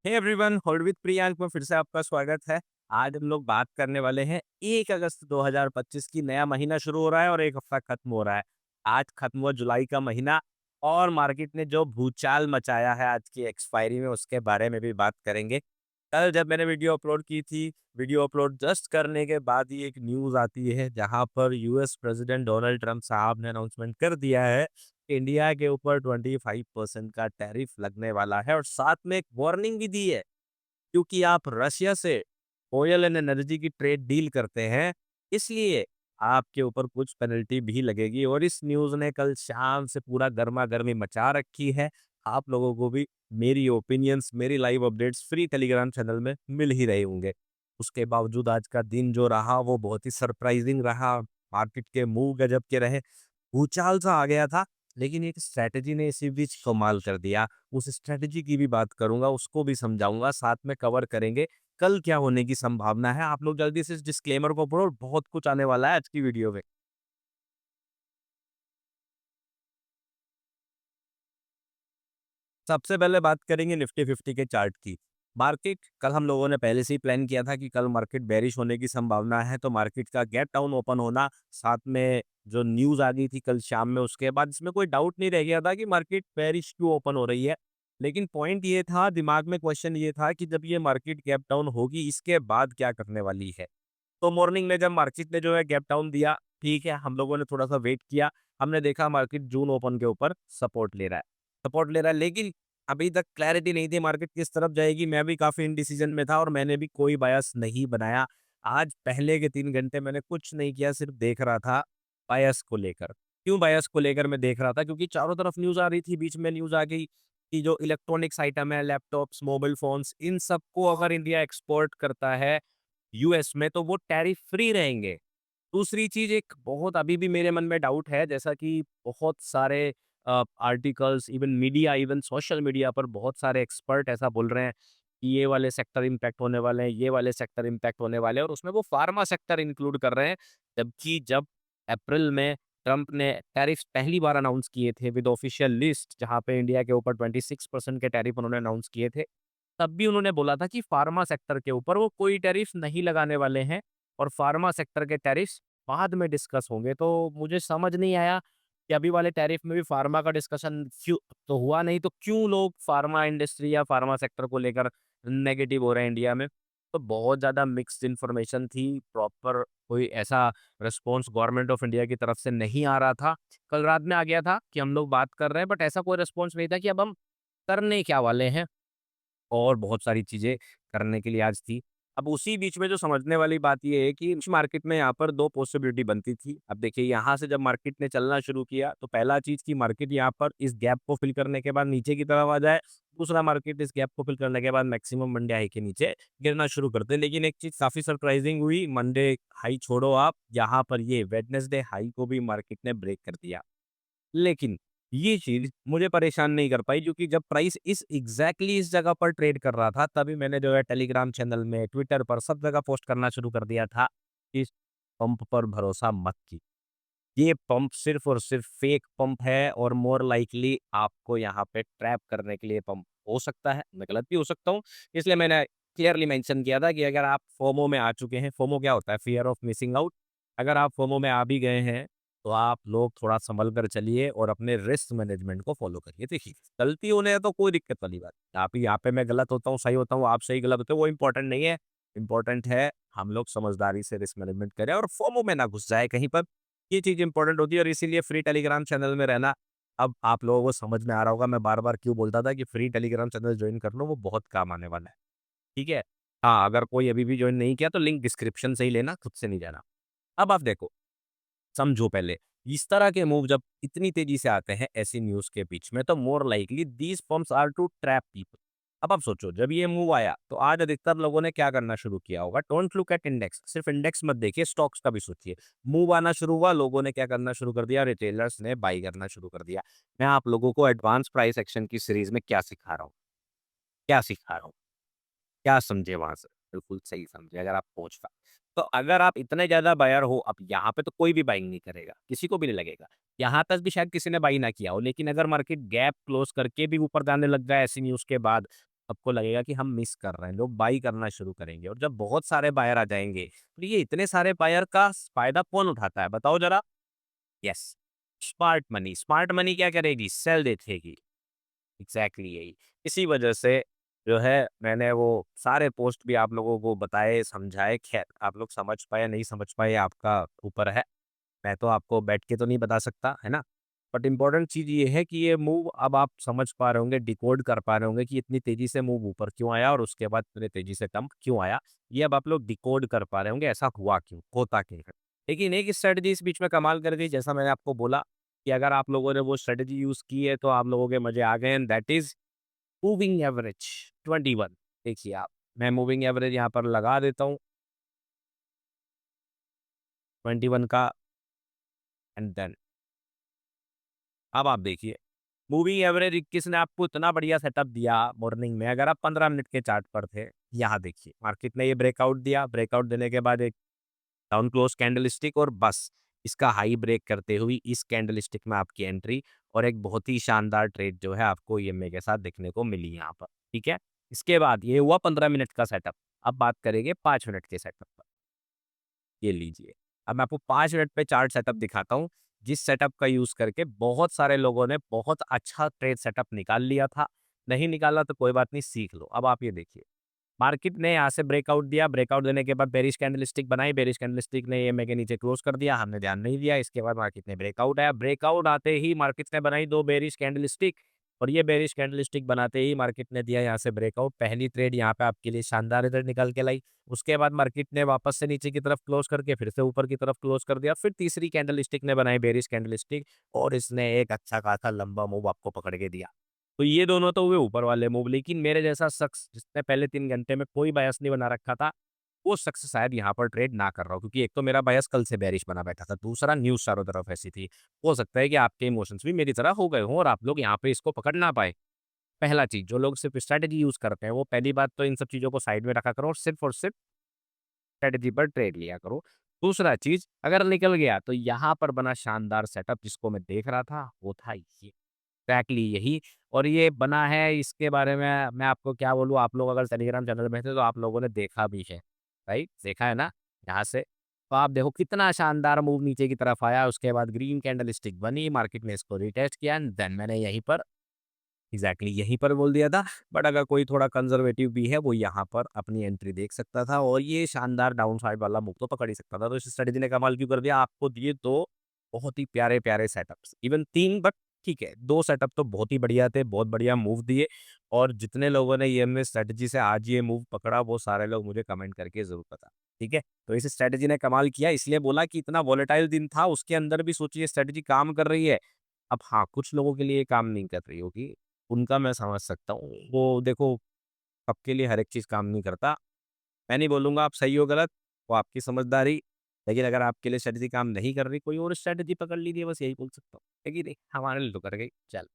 Hey everyone, hold with Priyank में फिर से आपका स्वागत है। आज हम लोग बात करने वाले हैं 1 अगस्त 2025 की। नया महीना शुरू हो रहा है और एक हफ्ता खत्म हो रहा है। आज खत्म हुआ जुलाई का महीना और मार्केट ने जो भूचाल मचाया है आज की एक्सपायरी में, उसके बारे में भी बात करेंगे। कल जब मैंने वीडियो अपलोड की थी, वीडियो अपलोड जस्ट करने के बाद ही एक न्यूज़ आती है जहां पर यूएस प्रेसिडेंट डोनाल्ड ट्रंप साहब ने अनाउंसमेंट कर दिया है इंडिया के ऊपर 25% का टैरिफ लगने वाला है और साथ में एक वार्निंग भी दी है, क्योंकि आप रशिया से ऑयल एंड एनर्जी की ट्रेड डील करते हैं, इसलिए आपके ऊपर कुछ पेनल्टी भी लगेगी। और इस न्यूज़ ने कल शाम से पूरा गर्मा-गर्मी मचा रखी है। आप लोगों को भी मेरी ओपिनियंस, मेरी live updates free Telegram channel में मिल ही रहे होंगे। उसके बावजूद आज का दिन जो रहा वो बहुत ही सरप्राइजिंग रहा। मार्केट के मूव गजब के रहे। भूचाल सा आ गया था, लेकिन एक स्ट्रैटेजी ने इसी बीच कमाल कर दिया। उस स्ट्रैटेजी की भी बात करूँगा, उसको भी समझाऊँगा, साथ में कवर करेंगे कल क्या होने की संभावना है। आप लोग जल्दी से इस डिस्क्लेमर को पढ़ो, बहुत कुछ आने वाला है आज की वीडियो में। सबसे पहले बात करेंगे निफ्टी 50 के चार्ट की। मार्केट कल हम लोगों ने पहले से ही प्लान किया था कि कल मार्केट बेरिश होने की संभावना है, तो मार्केट का गैप डाउन ओपन होना, साथ में जो न्यूज़ आ गई थी कल शाम में, उसके बाद इसमें कोई डाउट नहीं रह गया था कि मार्केट बेरिश क्यों ओपन हो रही है। लेकिन पॉइंट ये था, दिमाग में क्वेश्चन ये था कि जब ये मार्केट गैप डाउन होगी, इसके बाद क्या करने वाली है। तो मॉर्निंग में जब मार्केट ने जो है गैप डाउन दिया, ठीक है, हम लोगों ने थोड़ा-सा वेट किया। हमने देखा मार्केट जून ओपन के ऊपर सपोर्ट ले रहा है, लेकिन अभी तक क्लैरिटी नहीं थी मार्केट किस तरफ जाएगी। मैं भी काफ़ी इंडिसीजन में था और मैंने भी कोई बायस नहीं बनाया। आज पहले के 3 घंटे मैंने कुछ नहीं किया, सिर्फ देख रहा था बायस को लेकर। क्यों बायस को लेकर मैं देख रहा था? क्योंकि चारों तरफ न्यूज़ आ रही थी, बीच में न्यूज़ आ गई कि जो इलेक्ट्रॉनिक्स आइटम है, लैपटॉप्स, मोबाइल फ़ोन्स, इन सबको अगर इंडिया एक्सपोर्ट करता है यूएस में, तो वो टैरिफ फ्री रहेंगे। दूसरी चीज़, एक बहुत अभी भी मेरे मन में डाउट है, जैसा कि बहुत सारे articles, even media, even social media पर बहुत सारे एक्सपर्ट ऐसा बोल रहे हैं कि ये वाले सेक्टर इम्पैक्ट होने वाले हैं, ये वाले सेक्टर इम्पैक्ट होने वाले हैं, और उसमें वो फार्मा सेक्टर इंक्लूड कर रहे हैं। जबकि जब अप्रैल में ट्रंप ने टैरिफ्स पहली बार अनाउंस किए थे विद ऑफिशियल लिस्ट, जहाँ पे इंडिया के ऊपर 26% के टैरिफ उन्होंने अनाउंस किए थे, तब भी उन्होंने बोला था कि फार्मा सेक्टर के ऊपर वो कोई टैरिफ नहीं लगाने वाले हैं और फार्मा सेक्टर के टैरिफ्स बाद में डिस्कस होंगे। तो मुझे समझ नहीं आया कि अभी वाले टैरिफ में भी फार्मा का डिस्कशन क्यों तो हुआ नहीं, तो क्यों लोग फार्मा इंडस्ट्री या फार्मा सेक्टर को लेकर नेगेटिव हो रहे हैं इंडिया में। तो बहुत ज़्यादा मिक्स्ड इन्फॉर्मेशन थी, प्रॉपर कोई ऐसा रिस्पॉन्स गवर्नमेंट ऑफ इंडिया की तरफ से नहीं आ रहा था। कल रात में आ गया था कि हम लोग बात कर रहे हैं, बट ऐसा कोई रिस्पॉन्स नहीं था कि अब हम करने क्या वाले हैं। और बहुत सारी चीज़ें करने के लिए आज थी। अब उसी बीच में जो समझने वाली बात ये है कि इस मार्केट में यहाँ पर 2 पॉसिबिलिटी बनती थी। अब देखिए, यहाँ से जब मार्केट ने चलना शुरू किया, तो पहला चीज़ कि मार्केट यहाँ पर इस गैप को फ़िल करने के बाद नीचे की तरफ आ जाए। दूसरा, मार्केट इस गैप को फ़िल करने के बाद मैक्सिमम मंडे हाई के नीचे गिरना शुरू कर दे। लेकिन एक चीज़ काफ़ी सरप्राइज़िंग हुई, मंडे हाई छोड़ो आप, यहाँ पर ये वेडनेसडे हाई को भी मार्केट ने ब्रेक कर दिया। लेकिन ये चीज़ मुझे परेशान नहीं कर पाई, क्योंकि जब प्राइस इस एग्ज़ैक्टली इस जगह पर ट्रेड कर रहा था, तभी मैंने जो है टेलीग्राम चैनल में, ट्विटर पर, सब जगह पोस्ट करना शुरू कर दिया था कि इस पंप पर भरोसा मत कीजिए। ये पंप सिर्फ़ और सिर्फ़ फेक पंप है और मोर लाइकली आपको यहाँ पे ट्रैप करने के लिए पंप हो सकता है। मैं गलत भी हो सकता हूँ। इसलिए मैंने क्लियरली मेंशन किया था कि अगर आप फोमो में आ चुके हैं, फोमो क्या होता है? Fear of missing out. अगर आप फोमो में आ भी गए हैं, तो आप लोग थोड़ा सँभल कर चलिए और अपने रिस्क मैनेजमेंट को फ़ॉलो करिए। देखिए, गलती होने है तो कोई दिक्कत वाली बात नहीं। आप यहाँ पे मैं गलत होता हूँ, सही होता हूँ, आप सही गलत होते हो, वो इम्पोर्टेंट नहीं है। इम्पोर्टेंट है हम लोग समझदारी से रिस्क मैनेजमेंट करें और फोमो में ना घुस जाए कहीं पर। ये चीज़ इम्पोर्टेंट होती है और इसीलिए फ्री टेलीग्राम चैनल में रहना, अब आप लोगों को समझ में आ रहा होगा मैं बार-बार क्यों बोलता था कि फ्री टेलीग्राम चैनल जॉइन कर लो, वो बहुत काम आने वाला है। ठीक है? हाँ, अगर कोई अभी भी जॉइन नहीं किया तो लिंक डिस्क्रिप्शन से ही लेना, खुद से नहीं जाना। अब आप देखो, समझो पहले, इस तरह के मूव जब इतनी तेज़ी से आते हैं ऐसी न्यूज़ के बीच में, तो more likely these firms are to trap people. अब आप सोचो, जब ये मूव आया तो आज अधिकतर लोगों ने क्या करना शुरू किया होगा? डोंट लुक एट इंडेक्स, सिर्फ इंडेक्स मत देखिए, स्टॉक्स का भी सोचिए। मूव आना शुरू हुआ, लोगों ने क्या करना शुरू कर दिया? रिटेलर्स ने बाई करना शुरू कर दिया। मैं आप लोगों को एडवांस प्राइस एक्शन की सीरीज़ में क्या सिखा रहा हूँ? क्या सिखा रहा हूँ? क्या समझे वहाँ से? बिल्कुल सही समझे अगर आप पहुँच पाए। तो अगर आप इतने ज़्यादा बायर हो, अब यहाँ पे तो कोई भी बाइंग नहीं करेगा, किसी को भी नहीं लगेगा। यहाँ तक भी शायद किसी ने बाई ना किया हो, लेकिन अगर मार्केट गैप क्लोज़ करके भी ऊपर जाने लग जाए ऐसी न्यूज़ के बाद, आपको लगेगा कि हम मिस कर रहे हैं, लोग बाई करना शुरू करेंगे और जब बहुत सारे बायर आ जाएँगे, तो ये इतने सारे बायर का फ़ायदा कौन उठाता है बताओ ज़रा? यस, स्मार्ट मनी क्या करेगी? सेल देखेगी। एग्ज़ैक्टली यही। इसी वजह से जो है मैंने वो सारे पोस्ट भी आप लोगों को बताए, समझाए, ख़ैर आप लोग समझ पाए, नहीं समझ पाए आपका ऊपर है। मैं तो आपको बैठ के तो नहीं बता सकता, है ना? बट इम्पोर्टेंट चीज़ ये है कि ये मूव अब आप समझ पा रहे होंगे, डिकोड कर पा रहे होंगे कि इतनी तेज़ी से मूव ऊपर क्यों आया और उसके बाद इतनी तेज़ी से डंप क्यों आया। ये अब आप लोग डिकोड कर पा रहे होंगे, ऐसा हुआ क्यों? होता क्यों है? लेकिन एक स्ट्रैटेजी इस बीच में कमाल कर गई, जैसा मैंने आपको बोला कि अगर आप लोगों ने वो स्ट्रैटेजी यूज़ की है, तो आप लोगों के मज़े आ गए and that is moving average 21। देखिए आप, मैं मूविंग एवरेज यहाँ पर लगा देता हूँ 21 का एंड देन अब आप देखिए, मूविंग एवरेज 21 ने आपको इतना बढ़िया सेटअप दिया मॉर्निंग में, अगर आप 15 मिनट के चार्ट पर थे, यहाँ देखिए मार्केट ने ये ब्रेकआउट दिया, ब्रेकआउट देने के बाद एक डाउन क्लोज कैंडलस्टिक और बस इसका हाई ब्रेक करते हुए इस कैंडलस्टिक में आपकी एंट्री और एक बहुत ही शानदार ट्रेड जो है आपको ईएमए के साथ देखने को मिली यहाँ पर, ठीक है? इसके बाद ये हुआ 15 मिनट का सेटअप। अब बात करेंगे 5 मिनट के सेटअप पर। ये लीजिए। अब मैं आपको 5 मिनट पे चार्ट सेटअप दिखाता हूँ, जिस सेटअप का यूज़ करके बहुत सारे लोगों ने बहुत अच्छा ट्रेड सेटअप निकाल लिया था। नहीं निकाला तो कोई बात नहीं, सीख लो। अब आप ये देखिए, मार्केट ने यहाँ से ब्रेकआउट दिया, ब्रेकआउट देने के बाद बेरिश कैंडलस्टिक बनाई, बेरिश कैंडलस्टिक ने ईएमए के नीचे क्लोज़ कर दिया, हमने ध्यान नहीं दिया। इसके बाद मार्केट ने ब्रेकआउट आया, ब्रेकआउट आते ही मार्केट ने बनाई 2 बेरिश कैंडलस्टिक और ये बेरिश कैंडलस्टिक बनाते ही मार्केट ने दिया यहाँ से ब्रेकआउट। पहली ट्रेड यहाँ पे आपके लिए शानदार रिजल्ट निकाल के लाई। उसके बाद मार्केट ने वापस से नीचे की तरफ क्लोज़ करके फिर से ऊपर की तरफ क्लोज़ कर दिया। फिर तीसरी कैंडलस्टिक ने बनाई बेरिश कैंडलस्टिक और इसने एक अच्छा खासा लंबा मूव आपको पकड़ के दिया। तो ये दोनों तो हुए ऊपर वाले मूव, लेकिन मेरे जैसा शख्स जिसने पहले 3 घंटे में कोई बायस नहीं बना रखा था, वो शख्स शायद यहाँ पर ट्रेड ना कर रहा हो, क्योंकि एक तो मेरा बायस कल से बेयरिश बना बैठा था, दूसरा न्यूज़ चारों तरफ ऐसी थी। हो सकता है कि आपके इमोशंस भी मेरी तरह हो गए हों और आप लोग यहाँ पे इसको पकड़ ना पाएँ। पहला चीज़, जो लोग सिर्फ़ स्ट्रैटेजी यूज़ करते हैं, वो पहली बात तो इन सब चीज़ों को साइड में रखा करो और सिर्फ़ स्ट्रैटेजी पर ट्रेड लिया करो। दूसरा चीज़, अगर निकल गया तो यहाँ पर बना शानदार सेटअप जिसको मैं देख रहा था, वो था ये। एग्ज़ैक्टली यही, और ये बना है, इसके बारे में मैं आपको क्या बोलूँ, आप लोग अगर टेलीग्राम चैनल में थे तो आप लोगों ने देखा भी है, राइट? देखा है ना? यहाँ से तो आप देखो कितना शानदार मूव नीचे की तरफ आया, उसके बाद ग्रीन कैंडलस्टिक बनी, मार्केट ने इसको रिटेस्ट किया एंड देन मैंने यहीं पर एग्ज़ैक्टली यहीं पर बोल दिया था। बट अगर कोई थोड़ा कंज़र्वेटिव भी है, वो यहाँ पर अपनी एंट्री देख सकता था और ये शानदार डाउन साइड वाला मूव तो पकड़ ही सकता था। तो इस स्ट्रैटेजी ने कमाल क्यों कर दिया, आपको दिए 2 बहुत ही प्यारे-प्यारे सेटअप्स, इवन 3, बट ठीक है, 2 सेटअप तो बहुत ही बढ़िया थे, बहुत बढ़िया मूव दिए और जितने लोगों ने ईएमए स्ट्रैटेजी से आज ये मूव पकड़ा, वो सारे लोग मुझे कमेंट करके ज़रूर बताएँ, ठीक है? तो इस स्ट्रैटेजी ने कमाल किया, इसलिए बोला कि इतना वोलेटाइल दिन था, उसके अंदर भी सोचिए स्ट्रैटेजी काम कर रही है। अब हाँ, कुछ लोगों के लिए काम नहीं कर रही होगी, उनका मैं समझ सकता हूँ। वो देखो, सबके लिए हर एक चीज़ काम नहीं करता। मैं नहीं बोलूँगा आप सही हो गलत, वो आपकी समझदारी। लेकिन अगर आपके लिए स्ट्रैटेजी काम नहीं कर रही, कोई और स्ट्रैटेजी पकड़ लीजिए, बस यही बोल सकता हूँ। है कि नहीं? हमारे लिए तो कर गई, चल।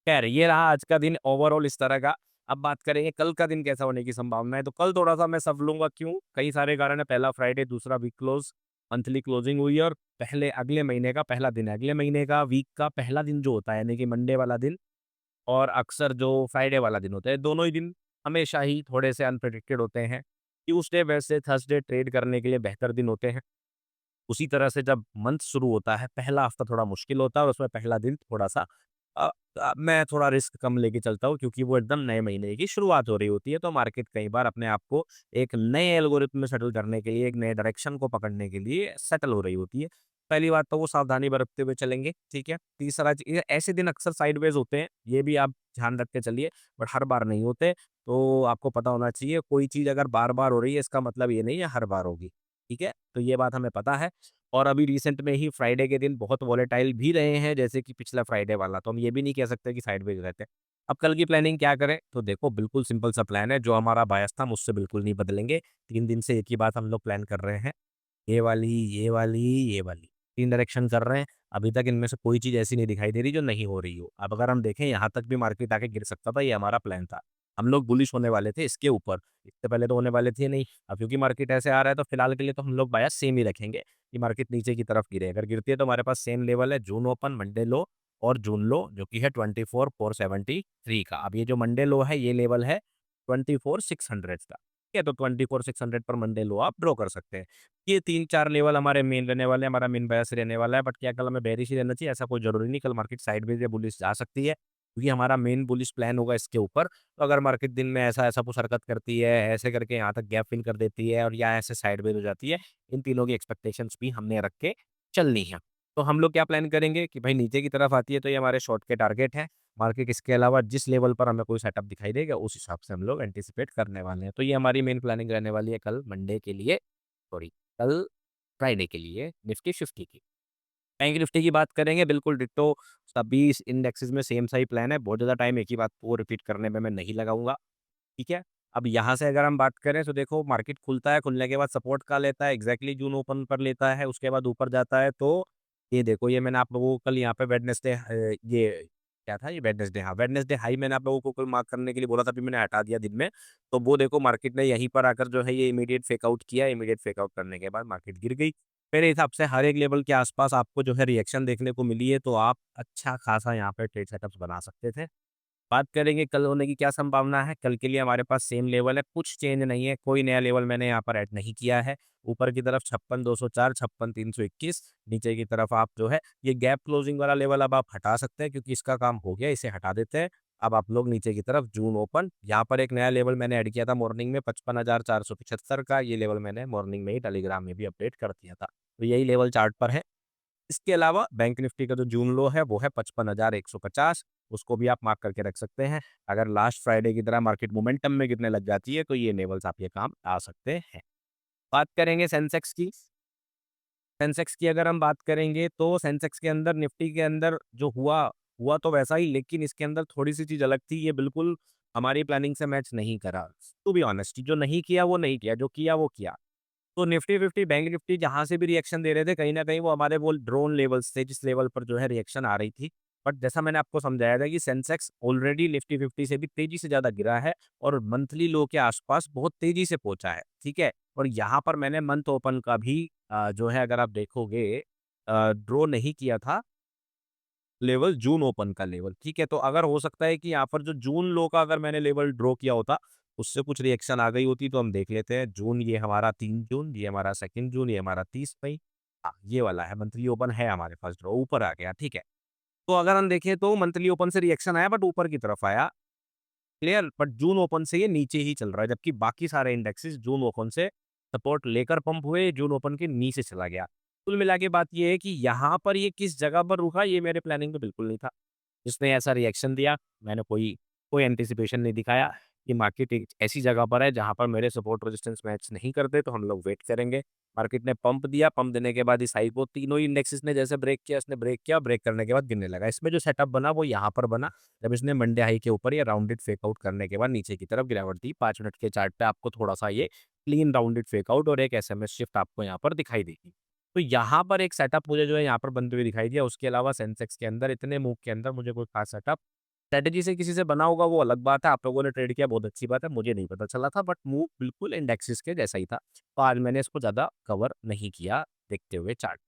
खैर, ये रहा आज का दिन ओवरऑल इस तरह का। अब बात करेंगे कल का दिन कैसा होने की संभावना है, तो कल थोड़ा-सा मैं सफ लूँगा, क्यों? कई सारे कारण हैं। पहला फ्राइडे, दूसरा वीक क्लोज़, मंथली क्लोजिंग हुई है और पहले अगले महीने का पहला दिन है। अगले महीने का वीक का पहला दिन जो होता है, यानी कि मंडे वाला दिन और अक्सर जो फ्राइडे वाला दिन होता है, दोनों ही दिन हमेशा ही थोड़े-से अनप्रेडिक्टेड होते हैं। ट्यूसडे, वेडनेसडे, थर्सडे ट्रेड करने के लिए बेहतर दिन होते हैं। उसी तरह से जब मंथ शुरू होता है, पहला हफ्ता थोड़ा मुश्किल होता है और उसमें पहला दिन थोड़ा-सा मैं थोड़ा रिस्क कम लेके चलता हूँ, क्योंकि वो एकदम नए महीने की शुरुआत हो रही होती है, तो मार्केट कई बार अपने आप को एक नए एल्गोरिथम में सेटल करने के लिए, एक नए डायरेक्शन को पकड़ने के लिए सेटल हो रही होती है। पहली बात तो वो सावधानी बरतते हुए चलेंगे, ठीक है? तीसरा ऐसे दिन अक्सर साइडवेज़ होते हैं, ये भी आप ध्यान रख के चलिए, बट हर बार नहीं होते। तो आपको पता होना चाहिए, कोई चीज़ अगर बार-बार हो रही है, इसका मतलब ये नहीं है हर बार होगी, ठीक है? तो ये बात हमें पता है। और अभी रिसेंट में ही फ्राइडे के दिन बहुत वॉलेटाइल भी रहे हैं, जैसे कि पिछला फ्राइडे वाला, तो हम ये भी नहीं कह सकते कि साइडवेज़ रहते हैं। अब कल की प्लानिंग क्या करें? तो देखो, बिल्कुल सिंपल सा प्लान है, जो हमारा बायस था, मुझसे बिल्कुल नहीं बदलेंगे। 3 दिन से एक ही बात हम लोग प्लान कर रहे हैं, ये वाली, ये वाली, ये वाली, 3 डायरेक्शन कर रहे हैं। अभी तक इनमें से कोई चीज़ ऐसी नहीं दिखाई दे रही जो नहीं हो रही हो। अब अगर हम देखें, यहाँ तक भी मार्केट आके गिर सकता था, ये हमारा प्लान था। हम लोग बुलिश होने वाले थे इसके ऊपर, इससे पहले तो होने वाले थे नहीं। अब क्योंकि मार्केट ऐसे आ रहा है, तो फिलहाल के लिए तो हम लोग बायस सेम ही रखेंगे कि मार्केट नीचे की तरफ गिरे। अगर गिरती है तो हमारे पास सेम लेवल है, जून ओपन, मंडे लो और जून लो, जो कि है 24,473 का। अब ये जो मंडे लो है, ये लेवल है 24,600 का। ठीक है, तो 24,600 पर मंडे लो आप ड्रॉ कर सकते हैं। ये 3-4 लेवल हमारे मेन रहने वाले हैं, हमारा मेन बायस रहने वाला है, बट क्या कल हमें बेयरिश ही रहना चाहिए? ऐसा कोई ज़रूरी नहीं, कल मार्केट साइडवेज़ या बुलिश जा सकती है, क्योंकि हमारा मेन बुलिश प्लान होगा इसके ऊपर। तो अगर मार्केट दिन में ऐसा-ऐसा कुछ हरकत करती है, ऐसे करके यहाँ तक गैप फिल कर देती है और या ऐसे साइडवेज़ हो जाती है, इन तीनों की एक्सपेक्टेशंस भी हमने रख के चलनी है। तो हम लोग क्या प्लान करेंगे कि भाई नीचे की तरफ आती है तो ये हमारे शॉर्ट के टारगेट हैं। मार्केट इसके अलावा जिस लेवल पर हमें कोई सेटअप दिखाई देगा उस हिसाब से हम लोग एंटीसिपेट करने वाले हैं। तो ये हमारी मेन प्लानिंग रहने वाली है कल मंडे के लिए, सॉरी, कल फ्राइडे के लिए निफ्टी 50 की। बैंक निफ्टी की बात करेंगे, बिल्कुल डिट्टो सभी इंडेक्सेस में सेम सा ही प्लान है। बहुत ज़्यादा टाइम एक ही बात को रिपीट करने में मैं नहीं लगाऊंगा। ठीक है? अब यहाँ से अगर हम बात करें तो देखो मार्केट खुलता है, खुलने के बाद सपोर्ट का लेता है, एग्ज़ैक्टली जून ओपन पर लेता है, उसके बाद ऊपर जाता है तो ये देखो ये मैंने आप लोगों को कल यहाँ पे वेडनेसडे ये क्या था ये वेडनेसडे, हाँ, वेडनेसडे हाई मैंने आप लोगों को कल मार्क करने के लिए बोला था, अभी मैंने हटा दिया दिन में। तो वो देखो मार्केट ने यहीं पर आकर जो है ये इमीडिएट फेक आउट किया, इमीडिएट फेक आउट करने के बाद मार्केट गिर गई। मेरे हिसाब से हर एक लेवल के आस-पास आपको जो है रिएक्शन देखने को मिली है, तो आप अच्छा खासा यहाँ पे ट्रेड सेटअप्स बना सकते थे। बात करेंगे कल होने की क्या संभावना है, कल के लिए हमारे पास सेम लेवल है, कुछ चेंज नहीं है, कोई नया लेवल मैंने यहाँ पर ऐड नहीं किया है। ऊपर की तरफ 56,204, 56,321, नीचे की तरफ आप जो है ये गैप क्लोजिंग वाला लेवल अब आप हटा सकते हैं क्योंकि इसका काम हो गया, इसे हटा देते हैं। अब आप लोग नीचे की तरफ जून ओपन, यहाँ पर एक नया लेवल मैंने ऐड किया था मॉर्निंग में 55,475 का, ये लेवल मैंने मॉर्निंग में ही टेलीग्राम में भी अपडेट कर दिया था। तो यही लेवल चार्ट पर है। इसके अलावा बैंक निफ्टी का जो जून लो है वो है 55,150, उसको भी आप मार्क करके रख सकते हैं। अगर लास्ट फ्राइडे की तरह मार्केट मोमेंटम में गिरने लग जाती है तो ये लेवल्स आपके काम आ सकते हैं। बात करेंगे सेंसेक्स की। सेंसेक्स की अगर हम बात करेंगे तो सेंसेक्स के अंदर निफ्टी के अंदर जो हुआ, हुआ तो वैसा ही, लेकिन इसके अंदर थोड़ी-सी चीज़ अलग थी, ये बिल्कुल हमारी प्लानिंग से मैच नहीं करा। टू बी ऑनेस्ट, जो नहीं किया वो नहीं किया, जो किया वो किया। तो निफ्टी 50, बैंक निफ्टी जहाँ से भी रिएक्शन दे रहे थे, कहीं न कहीं वो हमारे वो ड्रोन लेवल्स थे, जिस लेवल पर जो है रिएक्शन आ रही थी। बट जैसा मैंने आपको समझाया था कि सेंसेक्स ऑलरेडी निफ्टी 50 से भी तेज़ी से ज़्यादा गिरा है और मंथली लो के आसपास बहुत तेज़ी से पहुँचा है, ठीक है? और यहाँ पर मैंने मंथ ओपन का भी जो है अगर आप देखोगे ड्रॉ नहीं किया था लेवल जून ओपन का लेवल, ठीक है? तो अगर हो सकता है कि यहाँ पर जो जून लो का अगर मैंने लेवल ड्रॉ किया होता, उससे कुछ रिएक्शन आ गई होती तो हम देख लेते हैं। जून ये हमारा 3 जून, ये हमारा 2 जून, ये हमारा 30 मई। हाँ, ये वाला है मंथली ओपन है हमारे पास ड्रॉ ऊपर आ गया, ठीक है? तो अगर हम देखें तो मंथली ओपन से रिएक्शन आया बट ऊपर की तरफ आया, क्लियर? बट जून ओपन से ये नीचे ही चल रहा है, जबकि बाकी सारे इंडेक्सेस जून ओपन से सपोर्ट लेकर पंप हुए, जून ओपन के नीचे चला गया। कुल मिला के बात ये है कि यहाँ पर ये किस जगह पर रुका, ये मेरे प्लानिंग में बिल्कुल नहीं था। जिसने ऐसा रिएक्शन दिया, मैंने कोई कोई एंटीसिपेशन नहीं दिखाया कि मार्केट एक ऐसी जगह पर है जहाँ पर मेरे सपोर्ट रेजिस्टेंस मैच नहीं करते, तो हम लोग वेट करेंगे। मार्केट ने पंप दिया, पंप देने के बाद इस हाई को तीनों ही इंडेक्सेस ने जैसे ब्रेक किया, इसने ब्रेक किया, ब्रेक करने के बाद गिरने लगा। इसमें जो सेटअप बना वो यहाँ पर बना, जब इसने मंडे हाई के ऊपर ये राउंडेड फेक आउट करने के बाद नीचे की तरफ गिरावट दी। 5 मिनट के चार्ट पे आपको थोड़ा-सा ये क्लीन राउंडेड फेक आउट और एक एसएमएस शिफ्ट आपको यहाँ पर दिखाई देगी। तो यहाँ पर एक सेटअप मुझे जो है यहाँ पर बनते हुए दिखाई दिया, उसके अलावा सेंसेक्स के अंदर इतने मूव के अंदर मुझे कोई खास सेटअप स्ट्रैटेजी से किसी से बना होगा वो अलग बात है, आप लोगों ने ट्रेड किया बहुत अच्छी बात है, मुझे नहीं पता चला था बट मूव बिल्कुल इंडेक्सेस के जैसा ही था। तो आज मैंने इसको ज़्यादा कवर नहीं किया देखते हुए चार्ट।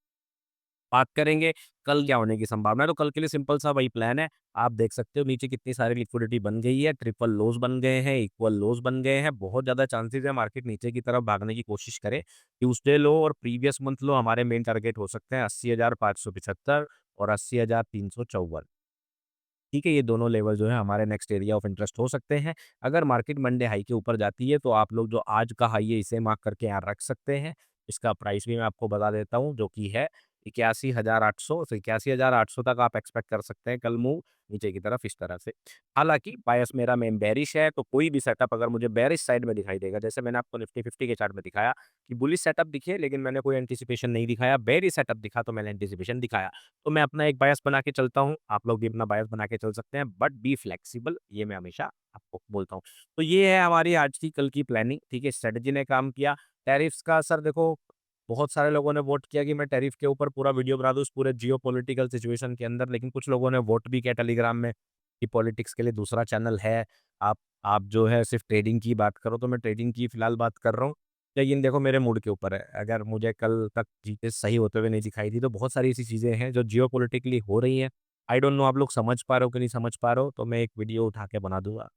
बात करेंगे कल क्या होने की संभावना है, तो कल के लिए सिंपल सा वही प्लान है। आप देख सकते हो नीचे कितनी सारी लिक्विडिटी बन गई है, ट्रिपल लोज़ बन गए हैं, इक्वल लोज़ बन गए हैं, बहुत ज़्यादा चांसेज़ है मार्केट नीचे की तरफ भागने की कोशिश करे। ट्यूसडे लो और प्रीवियस मंथ लो हमारे मेन टारगेट हो सकते हैं 80,575 और 80,354। ठीक है, ये दोनों लेवल जो है हमारे नेक्स्ट एरिया ऑफ इंटरेस्ट हो सकते हैं। अगर मार्केट मंडे हाई के ऊपर जाती है, तो आप लोग जो आज का हाई है, इसे मार्क करके यहाँ रख सकते हैं। इसका प्राइस भी मैं आपको बता देता हूँ, जो कि है 81,800 से 81,800 तक आप एक्सपेक्ट कर सकते हैं कल मूव नीचे की तरफ इस तरह से। हालाँकि बायस मेरा मेन बेयरिश है, तो कोई भी सेटअप अगर मुझे बेयरिश साइड में दिखाई देगा, जैसे मैंने आपको निफ्टी 50 के चार्ट में दिखाया कि बुलिश सेटअप दिखे, लेकिन मैंने कोई एंटीसिपेशन नहीं दिखाया, बेयरिश सेटअप दिखा, तो मैंने एंटीसिपेशन दिखाया। तो मैं अपना एक बायस बना के चलता हूँ, आप लोग भी अपना बायस बना के चल सकते हैं, बट बी फ्लेक्सिबल, ये मैं हमेशा आपको बोलता हूँ। तो ये है हमारी आज की कल की प्लानिंग, ठीक है? स्ट्रैटेजी ने काम किया। टैरिफ्स का असर देखो, बहुत सारे लोगों ने वोट किया कि मैं टैरिफ के ऊपर पूरा वीडियो बना दूँ उस पूरे जियोपॉलिटिकल सिचुएशन के अंदर, लेकिन कुछ लोगों ने वोट भी किया टेलीग्राम में कि पॉलिटिक्स के लिए दूसरा चैनल है। आप जो है सिर्फ ट्रेडिंग की बात करो, तो मैं ट्रेडिंग की फिलहाल बात कर रहा हूँ। लेकिन देखो मेरे मूड के ऊपर है, अगर मुझे कल तक चीज़ें सही होते हुए नहीं दिखाई दी, तो बहुत सारी ऐसी चीज़ें हैं जो जियोपॉलिटिकली हो रही हैं। आई डोंट नो आप लोग समझ पा रहे हो कि नहीं समझ पा रहे हो, तो मैं एक वीडियो उठा के बना दूँगा।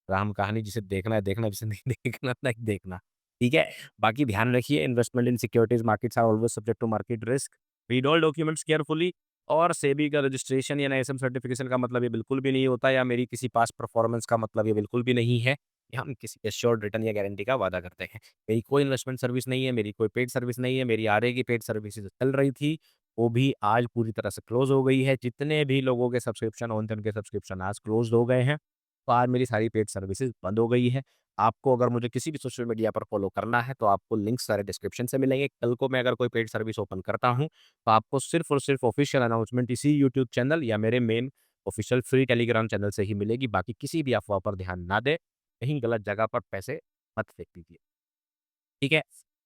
राम कहानी, जिसे देखना है देखना, जिसे नहीं देखना नहीं देखना। ठीक है? बाकी ध्यान रखिए, investment in securities markets are always subject to market risk. Read all documents carefully. और सेबी का रजिस्ट्रेशन या एनआईएसएम सर्टिफिकेशन का मतलब ये बिल्कुल भी नहीं होता, या मेरी किसी पास्ट परफॉर्मेंस का मतलब ये बिल्कुल भी नहीं है कि हम किसी एश्योर्ड रिटर्न या गारंटी का वादा करते हैं। मेरी कोई इन्वेस्टमेंट सर्विस नहीं है, मेरी कोई पेड सर्विस नहीं है, मेरी आरए की पेड सर्विसेज़ चल रही थी, वो भी आज पूरी तरह से क्लोज़ हो गई है। जितने भी लोगों के सब्सक्रिप्शन होते हैं, उनके सब्सक्रिप्शन आज क्लोज़ हो गए हैं। तो आज मेरी सारी पेड सर्विसेज़ बंद हो गई है। आपको अगर मुझे किसी भी सोशल मीडिया पर फ़ॉलो करना है, तो आपको लिंक्स सारे डिस्क्रिप्शन से मिलेंगे। कल को मैं अगर कोई पेड सर्विस ओपन करता हूँ, तो आपको सिर्फ़ और सिर्फ़ ऑफ़िशियल अनाउंसमेंट इसी यूट्यूब चैनल या मेरे main official free Telegram channel से ही मिलेगी। बाकी किसी भी अफ़वाह पर ध्यान ना दें, कहीं गलत जगह पर पैसे मत फेंक दीजिए। ठीक है?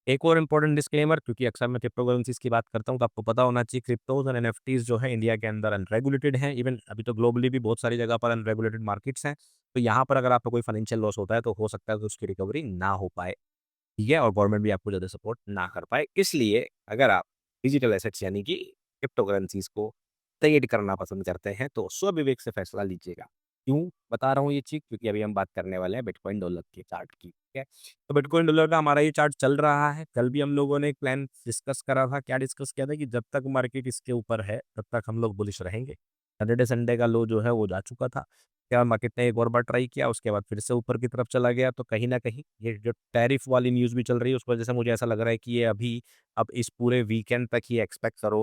एक और इम्पोर्टेंट डिस्क्लेमर, क्योंकि अक्सर मैं क्रिप्टो करेंसीज़ की बात करता हूँ, तो आपको पता होना चाहिए क्रिप्टोज़ और एनएफटीज़ जो है इंडिया के अंदर अनरेगुलेटेड हैं। इवन अभी तो ग्लोबली भी बहुत सारी जगह पर अनरेगुलेटेड मार्केट्स हैं। तो यहाँ पर अगर आपको कोई फाइनेंशियल लॉस होता है, तो हो सकता है कि उसकी रिकवरी ना हो पाए। ठीक है? और गवर्नमेंट भी आपको ज़्यादा सपोर्ट ना कर पाए। इसलिए अगर आप डिजिटल एसेट्स यानी कि क्रिप्टो करेंसीज़ को ट्रेड करना पसंद करते हैं, तो स्वविवेक से फैसला लीजिएगा। क्यों बता रहा हूँ ये चीज़? क्योंकि अभी हम बात करने वाले हैं बिटकॉइन डॉलर के चार्ट की, ठीक है? तो बिटकॉइन डॉलर का हमारा ये चार्ट चल रहा है। कल भी हम लोगों ने एक प्लान डिस्कस करा था। क्या डिस्कस किया था कि जब तक मार्केट इसके ऊपर है, तब तक हम लोग बुलिश रहेंगे। सैटरडे संडे का लो जो है वो जा चुका था। क्या मार्केट ने एक और बार ट्राई किया, उसके बाद फिर से ऊपर की तरफ चला गया, तो कहीं न कहीं ये जो टैरिफ वाली न्यूज़ भी चल रही है, उसकी वजह से मुझे ऐसा लग रहा है कि ये अभी अब इस पूरे वीकेंड तक ही एक्सपेक्ट करो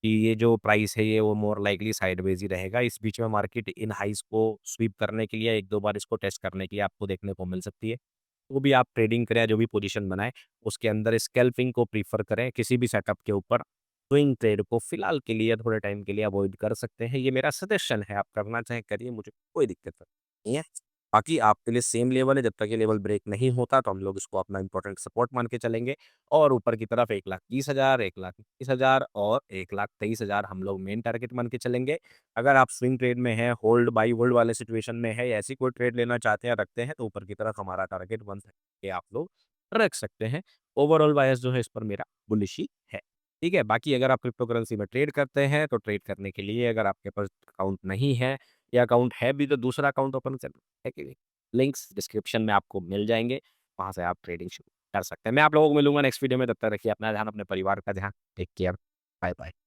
कि ये जो प्राइस है, ये वो मोर लाइकली साइडवेज़ ही रहेगा। इस बीच में मार्केट इन हाइज़ को स्वीप करने के लिए 1-2 बार इसको टेस्ट करने के लिए आपको देखने को मिल सकती है। तो भी आप ट्रेडिंग करें या जो भी पोजीशन बनाएँ, उसके अंदर स्कैल्पिंग को प्रेफ़र करें किसी भी सेटअप के ऊपर। स्विंग ट्रेड को फिलहाल के लिए थोड़े टाइम के लिए अवॉइड कर सकते हैं। ये मेरा सजेशन है, आप करना चाहें करिए, मुझे कोई दिक्कत नहीं है। बाकी आपके लिए सेम लेवल है, जब तक ये लेवल ब्रेक नहीं होता तो हम लोग इसको अपना इम्पोर्टेंट सपोर्ट मान के चलेंगे और ऊपर की तरफ 1,30,000, 1,21,000 और 1,23,000 हम लोग मेन टारगेट मान के चलेंगे। अगर आप स्विंग ट्रेड में हैं, होल्ड बाय होल्ड वाले सिचुएशन में है या ऐसी कोई ट्रेड लेना चाहते हैं, रखते हैं, तो ऊपर की तरफ हमारा टारगेट 130 आप लोग रख सकते हैं। ओवरऑल बायस जो है इस पर मेरा बुलिश ही है। ठीक है? बाकी अगर आप क्रिप्टो करेंसी में ट्रेड करते हैं, तो ट्रेड करने के लिए अगर आपके पास अकाउंट नहीं है या अकाउंट है भी तो दूसरा अकाउंट ओपन कर है कि नहीं? लिंक्स डिस्क्रिप्शन में आपको मिल जाएँगे, वहाँ से आप ट्रेडिंग शुरू कर सकते हैं। मैं आप लोगों को मिलूँगा नेक्स्ट वीडियो में, तब तक रखिए अपना ध्यान, अपने परिवार का ध्यान। Take care, bye bye.